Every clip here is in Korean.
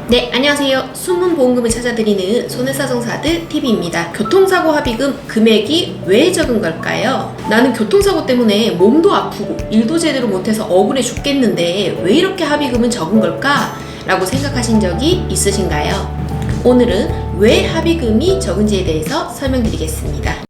네, 안녕하세요. 숨은 보험금을 찾아드리는 손해사정사들 TV입니다. 교통사고 합의금 금액이 왜 적은 걸까요? 나는 교통사고 때문에 몸도 아프고 일도 제대로 못해서 억울해 죽겠는데 왜 이렇게 합의금은 적은 걸까? 라고 생각하신 적이 있으신가요? 오늘은 왜 합의금이 적은지에 대해서 설명드리겠습니다.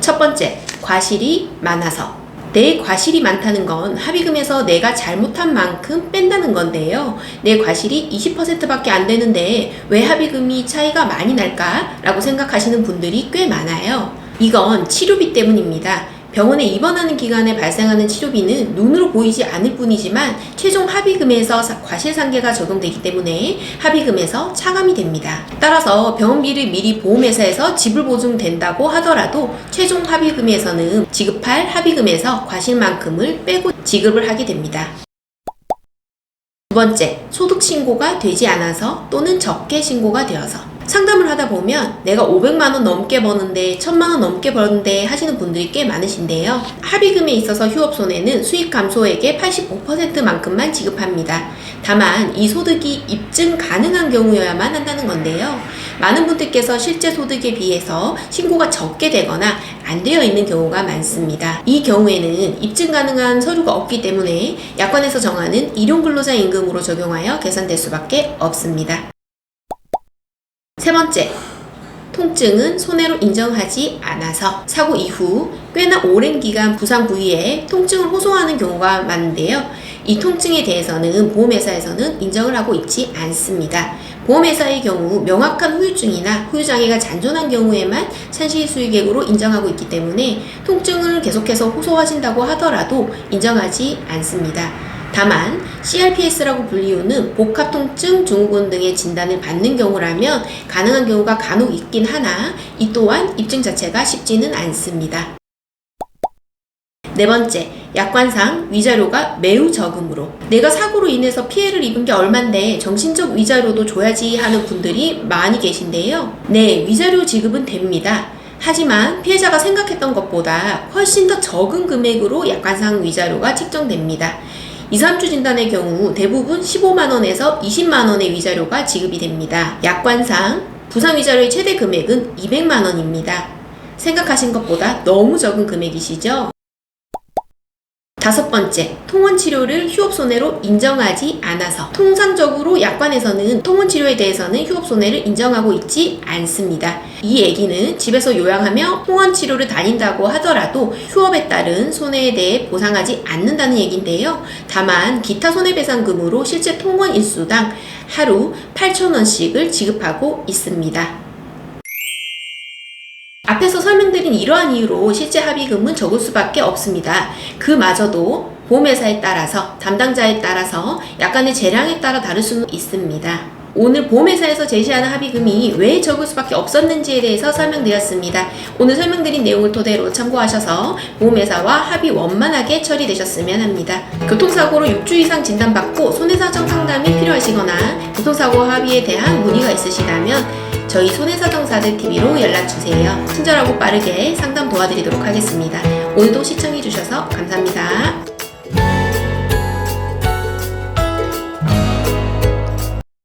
첫 번째, 과실이 많아서. 내 과실이 많다는 건 합의금에서 내가 잘못한 만큼 뺀다는 건데요. 내 과실이 20%밖에 안 되는데 왜 합의금이 차이가 많이 날까? 라고 생각하시는 분들이 꽤 많아요. 이건 치료비 때문입니다. 병원에 입원하는 기간에 발생하는 치료비는 눈으로 보이지 않을 뿐이지만 최종 합의금에서 과실상계가 적용되기 때문에 합의금에서 차감이 됩니다. 따라서 병원비를 미리 보험회사에서 지불 보증된다고 하더라도 최종 합의금에서는 지급할 합의금에서 과실만큼을 빼고 지급을 하게 됩니다. 두 번째, 소득 신고가 되지 않아서 또는 적게 신고가 되어서. 상담을 하다 보면 내가 500만원 넘게 버는데 1000만원 넘게 버는데 하시는 분들이 꽤 많으신데요. 합의금에 있어서 휴업손해는 수익 감소액의 85%만큼만 지급합니다. 다만 이 소득이 입증 가능한 경우여야만 한다는 건데요. 많은 분들께서 실제 소득에 비해서 신고가 적게 되거나 안 되어 있는 경우가 많습니다. 이 경우에는 입증 가능한 서류가 없기 때문에 약관에서 정하는 일용근로자 임금으로 적용하여 계산될 수밖에 없습니다. 세 번째, 통증은 손해로 인정하지 않아서. 사고 이후 꽤나 오랜 기간 부상 부위에 통증을 호소하는 경우가 많은데요. 이 통증에 대해서는 보험회사에서는 인정을 하고 있지 않습니다. 보험회사의 경우 명확한 후유증이나 후유장애가 잔존한 경우에만 산시수익액으로 인정하고 있기 때문에 통증을 계속해서 호소하신다고 하더라도 인정하지 않습니다. 다만 CRPS라고 불리우는 복합통증 증후군 등의 진단을 받는 경우라면 가능한 경우가 간혹 있긴 하나 이 또한 입증 자체가 쉽지는 않습니다. 네 번째, 약관상 위자료가 매우 적으므로. 내가 사고로 인해서 피해를 입은 게 얼만데 정신적 위자료도 줘야지 하는 분들이 많이 계신데요. 네, 위자료 지급은 됩니다. 하지만 피해자가 생각했던 것보다 훨씬 더 적은 금액으로 약관상 위자료가 책정됩니다. 2, 3주 진단의 경우 대부분 15만원에서 20만원의 위자료가 지급이 됩니다. 약관상 부상위자료의 최대 금액은 200만원입니다. 생각하신 것보다 너무 적은 금액이시죠? 다섯 번째, 통원치료를 휴업손해로 인정하지 않아서. 통상적으로 약관에서는 통원치료에 대해서는 휴업손해를 인정하고 있지 않습니다. 이 얘기는 집에서 요양하며 통원치료를 다닌다고 하더라도 휴업에 따른 손해에 대해 보상하지 않는다는 얘기인데요. 다만 기타 손해배상금으로 실제 통원 일수당 하루 8,000원씩을 지급하고 있습니다. 앞에서 설명드린 이러한 이유로 실제 합의금은 적을 수밖에 없습니다. 그마저도 보험회사에 따라서 담당자에 따라서 약간의 재량에 따라 다를 수는 있습니다. 오늘 보험회사에서 제시하는 합의금이 왜 적을 수밖에 없었는지에 대해서 설명드렸습니다. 오늘 설명드린 내용을 토대로 참고하셔서 보험회사와 합의 원만하게 처리되셨으면 합니다. 교통사고로 6주 이상 진단받고 손해사정 상담이 필요하시거나 교통사고 합의에 대한 문의가 있으시다면 저희 손해사정사들 TV로 연락주세요. 친절하고 빠르게 상담 도와드리도록 하겠습니다. 오늘도 시청해주셔서 감사합니다.